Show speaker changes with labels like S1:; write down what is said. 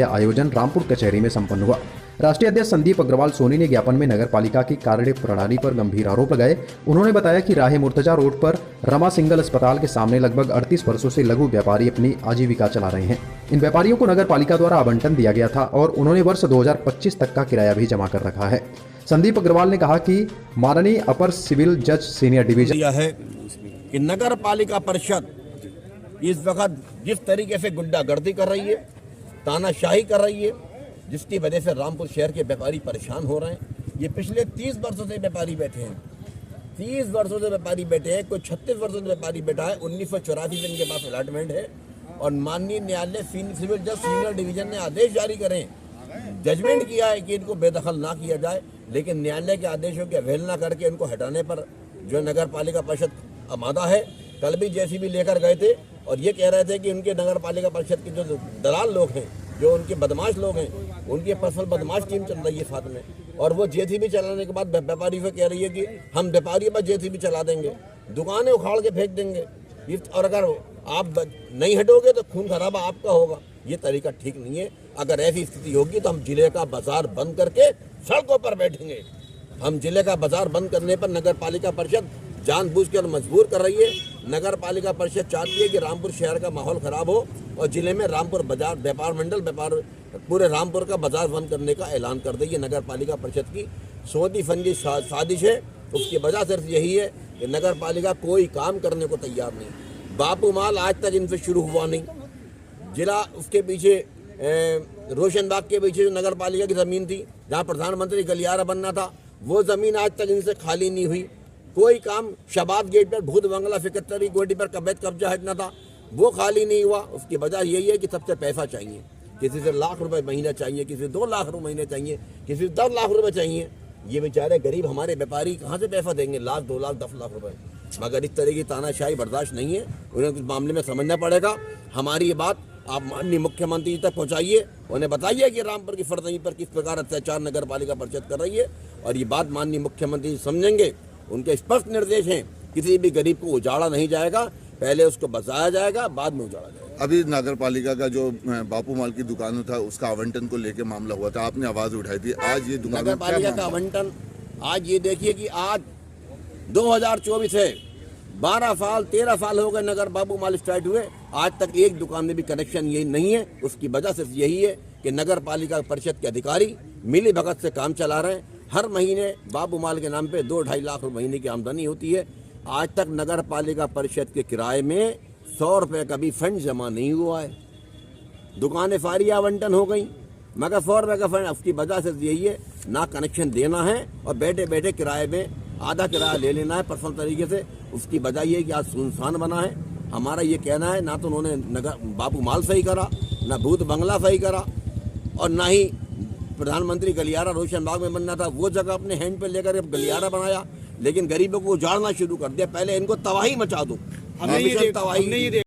S1: यह आयोजन रामपुर कचहरी में संपन्न हुआ। राष्ट्रीय अध्यक्ष संदीप अग्रवाल सोनी ने ज्ञापन में नगर पालिका की कार्य प्रणाली पर गंभीर आरोप लगाए। उन्होंने बताया कि राहे मुर्तजा रोड पर रमा सिंगल अस्पताल के सामने लगभग 38 वर्षों से लघु व्यापारी अपनी आजीविका चला रहे हैं। इन व्यापारियों को नगर पालिका द्वारा आवंटन दिया गया था और उन्होंने वर्ष 2025 तक का किराया भी जमा कर रखा है। संदीप अग्रवाल ने कहा कि माननीय अपर सिविल जज सीनियर डिवीजन
S2: दिया है कि नगर पालिका परिषद इस वक्त जिस तरीके से गुंडागर्दी कर रही है, तानाशाही कर रही है, जिसकी वजह से रामपुर शहर के व्यापारी परेशान हो रहे हैं। ये पिछले 30 वर्षों से व्यापारी बैठे हैं, 30 वर्षों से व्यापारी बैठे हैं, कोई 36 वर्षों से व्यापारी बैठा है। 1984 से इनके पास अलॉटमेंट है और माननीय न्यायालय सिविल जज सीनियर डिवीजन ने आदेश जारी करे, जजमेंट किया है कि इनको बेदखल ना किया जाए, लेकिन न्यायालय के आदेशों की अवहेलना करके इनको हटाने पर जो नगर पालिका परिषद आमादा है। कल भी जेसीबी लेकर गए थे और ये कह रहे थे कि उनके नगर पालिका परिषद के जो दलाल लोग हैं, जो उनके बदमाश लोग हैं, उनकी पर्सनल बदमाश टीम चल रही है साथ में, और वो जेसीबी चलाने के बाद व्यापारी से कह रही है कि हम व्यापारियों पर जेसीबी चला देंगे, दुकानें उखाड़ के फेंक देंगे, और अगर आप नहीं हटोगे तो खून खराबा आपका होगा। ये तरीका ठीक नहीं है। अगर ऐसी स्थिति होगी तो हम जिले का बाजार बंद करके सड़कों पर बैठेंगे। हम जिले का बाजार बंद करने पर नगर पालिका परिषद जानबूझकर मजबूर कर रही है। नगर पालिका परिषद चाहती है कि रामपुर शहर का माहौल खराब हो और जिले में रामपुर बाजार व्यापार मंडल पूरे रामपुर का बाजार बंद करने का ऐलान कर दे। ये नगर पालिका परिषद की सोची समझी साजिश है। उसकी वजह सिर्फ यही है कि नगर पालिका कोई काम करने को तैयार नहीं। बापू माल आज तक इनसे शुरू हुआ नहीं। जिला उसके पीछे रोशनबाग के पीछे जो नगर पालिका की ज़मीन थी, जहाँ प्रधानमंत्री गलियारा बनना था, वो ज़मीन आज तक इनसे खाली नहीं हुई। कोई काम शबाद गेट पर भूत बंगला फिकतरी गोटी पर कब्जा हटना था, वो खाली नहीं हुआ। उसकी वजह यही है कि सबसे पैसा चाहिए। किसी से लाख रुपए महीना चाहिए, किसी 2 लाख रुपए महीने चाहिए, किसी 10 लाख रुपए चाहिए। ये बेचारे गरीब हमारे व्यापारी कहाँ से पैसा देंगे? लाख, 2 लाख, 10 लाख रुपए। मगर इस तरह की तानाशाही बर्दाश्त नहीं है। उन्हें इस मामले में समझना पड़ेगा। हमारी ये बात आप माननीय मुख्यमंत्री तक पहुंचाइए, उन्हें बताइए कि रामपुर की फर्जंदी पर किस प्रकार अत्याचार नगर पालिका परिषद कर रही है, और ये बात माननीय मुख्यमंत्री समझेंगे। उनके स्पष्ट निर्देश हैं, किसी भी गरीब को उजाड़ा नहीं जाएगा, पहले उसको बचाया जाएगा, बाद में उजाड़ा जाएगा।
S3: अभी नगर पालिका का जो बापू माल की दुकान था, उसका आवंटन को लेकर मामला हुआ था, आपने आवाज उठाई थी। आज ये दुकान
S2: नगर पालिका का आवंटन, आज ये देखिए कि आज 2024 है, 12 साल 13 साल हो गए नगर बापू माल स्टार्ट हुए, आज तक एक दुकान में भी कनेक्शन यही नहीं है। उसकी वजह सिर्फ यही है कि नगर पालिका परिषद के अधिकारी मिली भगत से काम चला रहे हैं। हर महीने बापू माल के नाम पे 2-2.5 लाख रुपए महीने की आमदनी होती है। आज तक नगर पालिका परिषद के किराए में 100 रुपये का भी फंड जमा नहीं हुआ है। दुकानें सारी आवंटन हो गई, मगर 100 रुपये का फंड। उसकी वजह से यही है, ना कनेक्शन देना है और बैठे बैठे किराए में आधा किराया ले लेना है पर्सनल तरीके से। उसकी वजह ये है कि आज सुनसान बना है। हमारा ये कहना है, ना तो उन्होंने नगर बापू माल सही करा, ना भूत बंगला सही करा, और ना ही प्रधानमंत्री गलियारा रोशनबाग में बनना था, वो जगह अपने हैंड पे लेकर गलियारा बनाया, लेकिन गरीबों को उजाड़ना शुरू कर दिया। पहले इनको तबाही मचा दो, तबाही।